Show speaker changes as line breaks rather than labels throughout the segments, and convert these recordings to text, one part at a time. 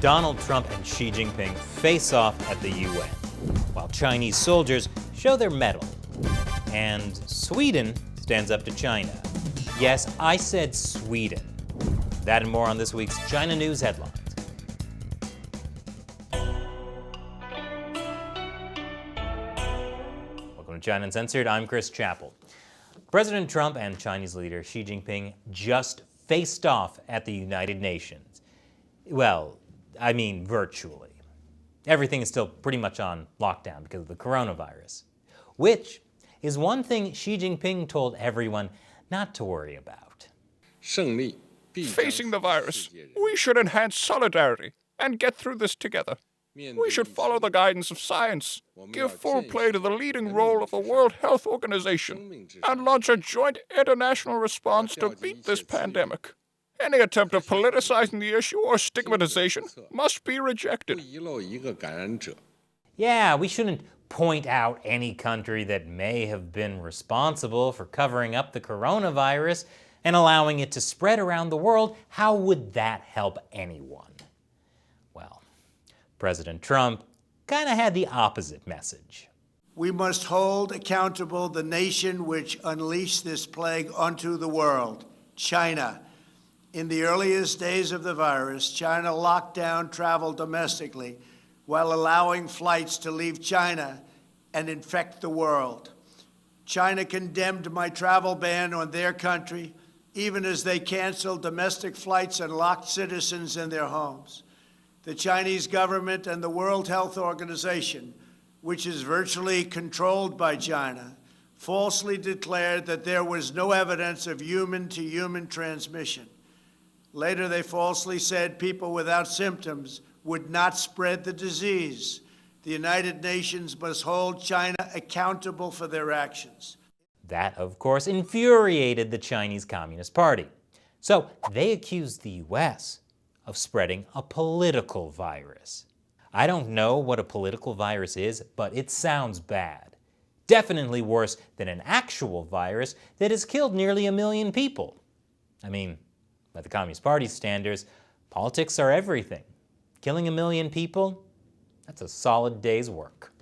Donald Trump and Xi Jinping face off at the UN, while Chinese soldiers show their mettle. And Sweden stands up to China. Yes, I said Sweden. That and more on this week's China News Headlines. Welcome to China Uncensored. I'm Chris Chappell. President Trump and Chinese leader Xi Jinping just faced off at the United Nations. Well, I mean virtually. Everything is still pretty much on lockdown because of the coronavirus, which is one thing Xi Jinping told everyone not to worry about.
Facing the virus, we should enhance solidarity and get through this together. We should follow the guidance of science, give full play to the leading role of the World Health Organization, and launch a joint international response to beat this pandemic. Any attempt of politicizing the issue or stigmatization must be rejected.
Yeah, we shouldn't point out any country that may have been responsible for covering up the coronavirus and allowing it to spread around the world. How would that help anyone? Well, President Trump kind of had the opposite message.
We must hold accountable the nation which unleashed this plague onto the world, China. In the earliest days of the virus, China locked down travel domestically while allowing flights to leave China and infect the world. China condemned my travel ban on their country, even as they canceled domestic flights and locked citizens in their homes. The Chinese government and the World Health Organization, which is virtually controlled by China, falsely declared that there was no evidence of human-to-human transmission. Later, they falsely said people without symptoms would not spread the disease. The United Nations must hold China accountable for their actions.
That, of course, infuriated the Chinese Communist Party. So they accused the U.S. of spreading a political virus. I don't know what a political virus is, but it sounds bad. Definitely worse than an actual virus that has killed nearly 1 million people. I mean, by the Communist Party standards, politics are everything. Killing 1 million people? That's a solid day's work.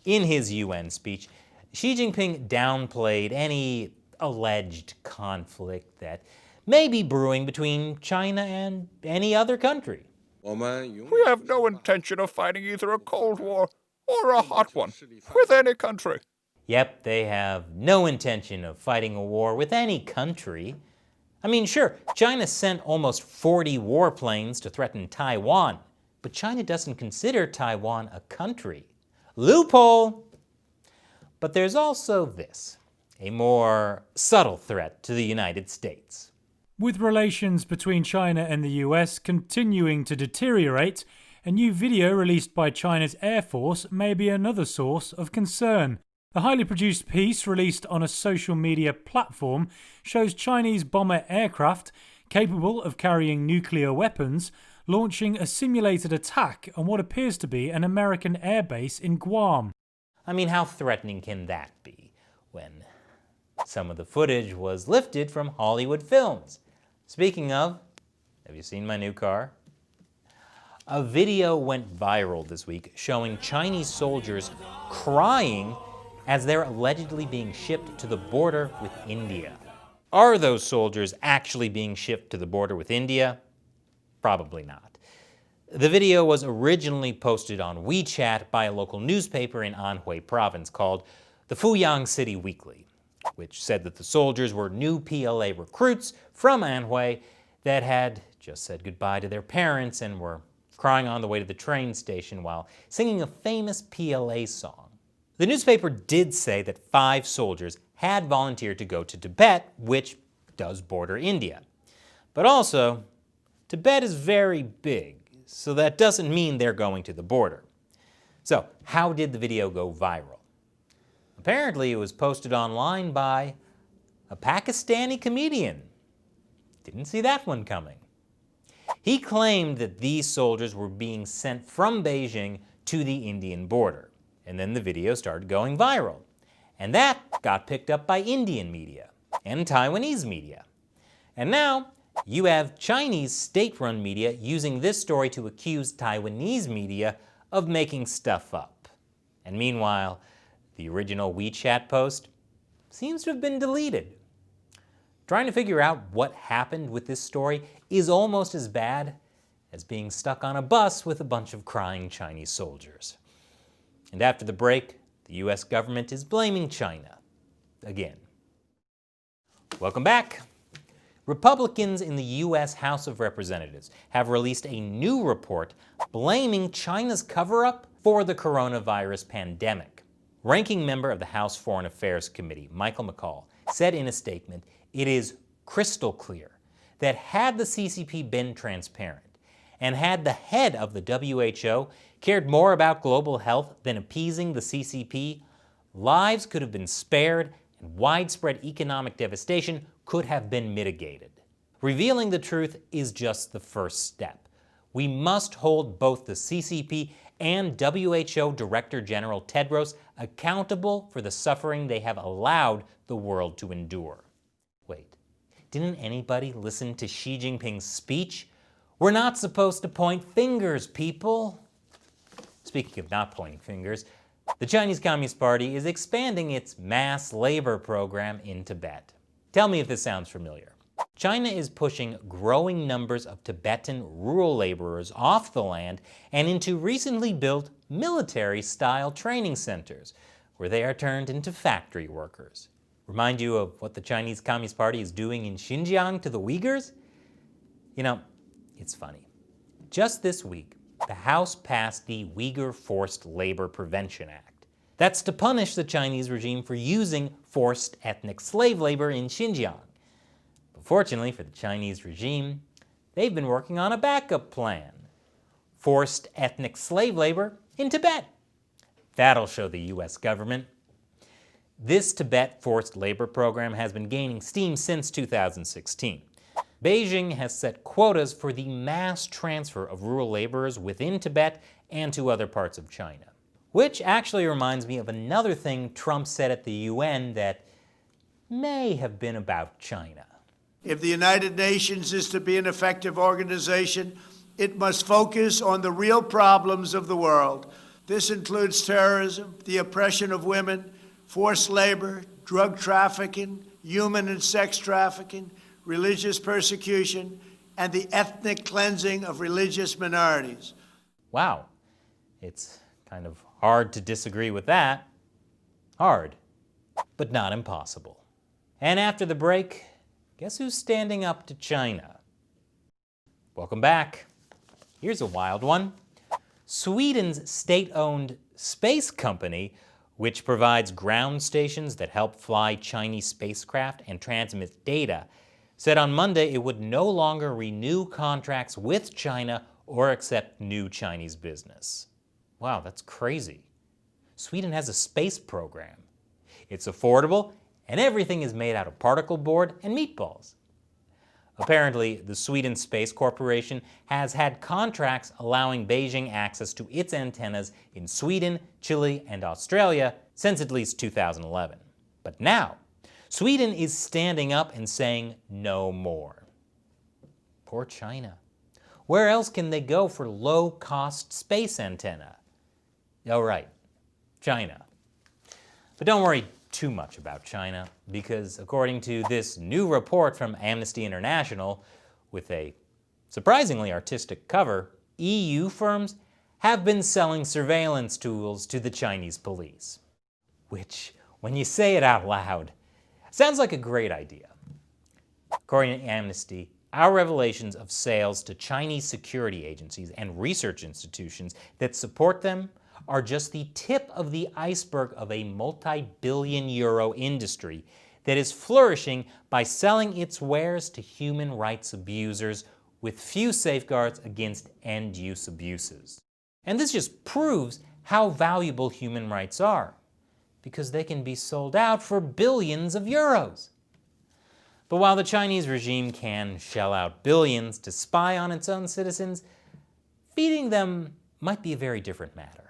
In his UN speech, Xi Jinping downplayed any alleged conflict that may be brewing between China and any other country.
We have no intention of fighting either a Cold War or a hot one with any country.
Yep, they have no intention of fighting a war with any country. I mean, sure, China sent almost 40 warplanes to threaten Taiwan, but China doesn't consider Taiwan a country. Loophole! But there's also this, a more subtle threat to the United States.
With relations between China and the US continuing to deteriorate, a new video released by China's Air Force may be another source of concern. The highly produced piece released on a social media platform shows Chinese bomber aircraft capable of carrying nuclear weapons launching a simulated attack on what appears to be an American airbase in Guam.
I mean, how threatening can that be when some of the footage was lifted from Hollywood films? Speaking of, have you seen my new car? A video went viral this week showing Chinese soldiers crying as they're allegedly being shipped to the border with India. Are those soldiers actually being shipped to the border with India? Probably not. The video was originally posted on WeChat by a local newspaper in Anhui province called the Fuyang City Weekly, which said that the soldiers were new PLA recruits from Anhui that had just said goodbye to their parents and were crying on the way to the train station while singing a famous PLA song. The newspaper did say that 5 soldiers had volunteered to go to Tibet, which does border India. But also, Tibet is very big, so that doesn't mean they're going to the border. So, how did the video go viral? Apparently, it was posted online by a Pakistani comedian. Didn't see that one coming. He claimed that these soldiers were being sent from Beijing to the Indian border, and then the video started going viral. And that got picked up by Indian media and Taiwanese media. And now, you have Chinese state-run media using this story to accuse Taiwanese media of making stuff up. And meanwhile, the original WeChat post seems to have been deleted. Trying to figure out what happened with this story is almost as bad as being stuck on a bus with a bunch of crying Chinese soldiers. And after the break, the US government is blaming China again. Welcome back. Republicans in the US House of Representatives have released a new report blaming China's cover-up for the coronavirus pandemic. Ranking member of the House Foreign Affairs Committee, Michael McCaul, said in a statement, "It is crystal clear that had the CCP been transparent and had the head of the WHO cared more about global health than appeasing the CCP, lives could have been spared and widespread economic devastation could have been mitigated. Revealing the truth is just the first step. We must hold both the CCP and WHO Director General Tedros accountable for the suffering they have allowed the world to endure." Wait, didn't anybody listen to Xi Jinping's speech? We're not supposed to point fingers, people. Speaking of not pointing fingers, the Chinese Communist Party is expanding its mass labor program in Tibet. Tell me if this sounds familiar. China is pushing growing numbers of Tibetan rural laborers off the land and into recently built military-style training centers, where they are turned into factory workers. Remind you of what the Chinese Communist Party is doing in Xinjiang to the Uyghurs? You know, it's funny. Just this week, the House passed the Uyghur Forced Labor Prevention Act. That's to punish the Chinese regime for using forced ethnic slave labor in Xinjiang. But fortunately for the Chinese regime, they've been working on a backup plan: forced ethnic slave labor in Tibet. That'll show the US government. This Tibet forced labor program has been gaining steam since 2016. Beijing has set quotas for the mass transfer of rural laborers within Tibet and to other parts of China. Which actually reminds me of another thing Trump said at the UN that may have been about China.
If the United Nations is to be an effective organization, it must focus on the real problems of the world. This includes terrorism, the oppression of women, forced labor, drug trafficking, human and sex trafficking, religious persecution, and the ethnic cleansing of religious minorities.
Wow, it's kind of hard to disagree with that. Hard, but not impossible. And after the break, guess who's standing up to China? Welcome back. Here's a wild one. Sweden's state-owned space company, which provides ground stations that help fly Chinese spacecraft and transmit data, said on Monday it would no longer renew contracts with China or accept new Chinese business. Wow, that's crazy. Sweden has a space program. It's affordable, and everything is made out of particle board and meatballs. Apparently, the Sweden Space Corporation has had contracts allowing Beijing access to its antennas in Sweden, Chile, and Australia since at least 2011. But now, Sweden is standing up and saying no more. Poor China. Where else can they go for low-cost space antenna? Oh, right, China. But don't worry too much about China, because according to this new report from Amnesty International, with a surprisingly artistic cover, EU firms have been selling surveillance tools to the Chinese police. Which, when you say it out loud, sounds like a great idea. According to Amnesty, our revelations of sales to Chinese security agencies and research institutions that support them are just the tip of the iceberg of a multi-billion euro industry that is flourishing by selling its wares to human rights abusers with few safeguards against end-use abuses. And this just proves how valuable human rights are, because they can be sold out for billions of euros. But while the Chinese regime can shell out billions to spy on its own citizens, feeding them might be a very different matter.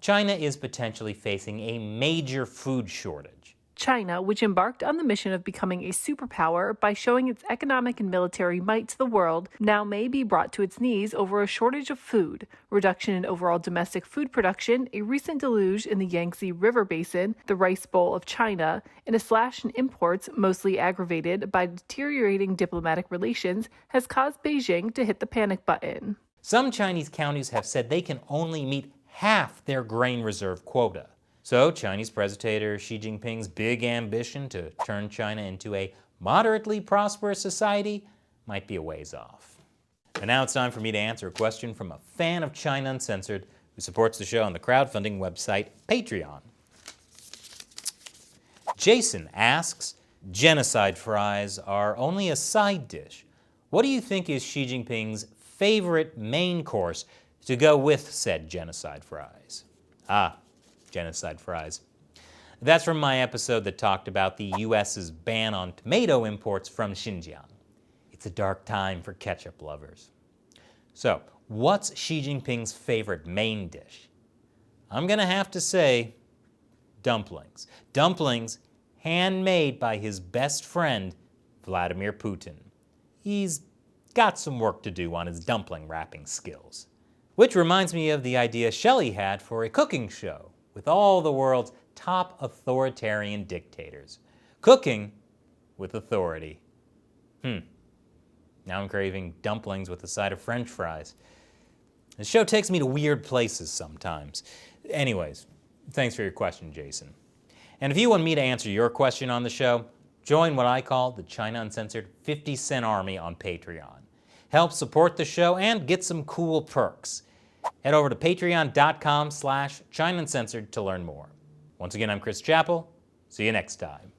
China is potentially facing a major food shortage.
China, which embarked on the mission of becoming a superpower by showing its economic and military might to the world, now may be brought to its knees over a shortage of food, reduction in overall domestic food production, a recent deluge in the Yangtze River Basin, the Rice Bowl of China, and a slash in imports, mostly aggravated by deteriorating diplomatic relations, has caused Beijing to hit the panic button.
Some Chinese counties have said they can only meet half their grain reserve quota. So Chinese President Xi Jinping's big ambition to turn China into a moderately prosperous society might be a ways off. And now it's time for me to answer a question from a fan of China Uncensored who supports the show on the crowdfunding website Patreon. Jason asks, genocide fries are only a side dish. What do you think is Xi Jinping's favorite main course to go with said genocide fries? Genocide fries. That's from my episode that talked about the U.S.'s ban on tomato imports from Xinjiang. It's a dark time for ketchup lovers. So, what's Xi Jinping's favorite main dish? I'm gonna have to say dumplings. Dumplings handmade by his best friend, Vladimir Putin. He's got some work to do on his dumpling wrapping skills. Which reminds me of the idea Shelley had for a cooking show with all the world's top authoritarian dictators. Cooking with authority. Now I'm craving dumplings with a side of French fries. The show takes me to weird places sometimes. Anyways, thanks for your question, Jason. And if you want me to answer your question on the show, join what I call the China Uncensored 50-cent Army on Patreon. Help support the show and get some cool perks. Head over to patreon.com/China Uncensored to learn more. Once again, I'm Chris Chappell. See you next time.